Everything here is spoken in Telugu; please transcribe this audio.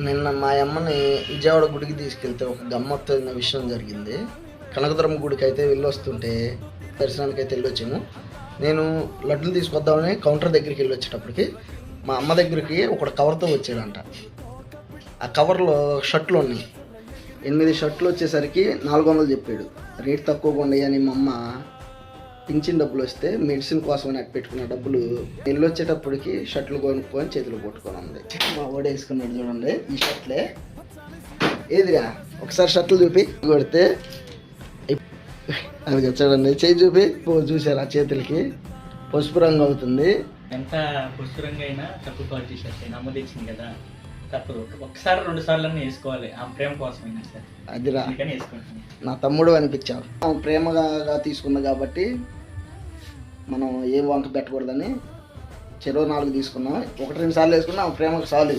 నిన్న మా అమ్మని విజయవాడ గుడికి తీసుకెళ్తే ఒక గమ్మత్తైన విషయం జరిగింది. కనకదుర్గమ్మ గుడికి అయితే వెళ్ళొస్తుంటే దర్శనానికి అయితే వెళ్ళొచ్చాము. నేను లడ్డులు తీసుకొద్దామని కౌంటర్ దగ్గరికి వెళ్ళి వచ్చేటప్పటికి మా అమ్మ దగ్గరికి ఒక కవర్తో వచ్చాడంట. ఆ కవర్లో షర్ట్లు ఉన్నాయి. 8 షర్ట్లు వచ్చేసరికి 400 చెప్పాడు. రేట్ తక్కువగా ఉండయి అని మా అమ్మ పింఛన్ డబ్బులు వస్తే మెడిసిన్ కోసం నాకు పెట్టుకున్న డబ్బులు వెళ్ళి వచ్చేటప్పటికి షర్ట్లు కొనుక్కొని చేతులు కొట్టుకొని ఉంది. మా ఓడి వేసుకున్నాడు చూడండి ఈ షర్ట్లే. ఏదిరా ఒకసారి షర్ట్లు చూపి కొడితే అది చూడండి, చేయి చూపి చూసారు ఆ చేతులకి పసుపు రంగు అవుతుంది. ఎంత పసుపు రంగు అయినా తక్కువ క్వాలిటీ షర్ట్ అయినా అమ్మ తెచ్చింది కదా, తప్పదు. ఒకసారి 2 సార్లు వేసుకోవాలి ఆ ప్రేమ కోసమైనా సరే. అదిరా వేసుకుంటాను. నా తమ్ముడు అనిపించావు. ప్రేమగా తీసుకున్నా కాబట్టి మనం ఏం వంక పెట్టకూడదని చెరువు 4 తీసుకున్నాం. 1-2 సార్లు వేసుకున్నా ప్రేమకు సాలు.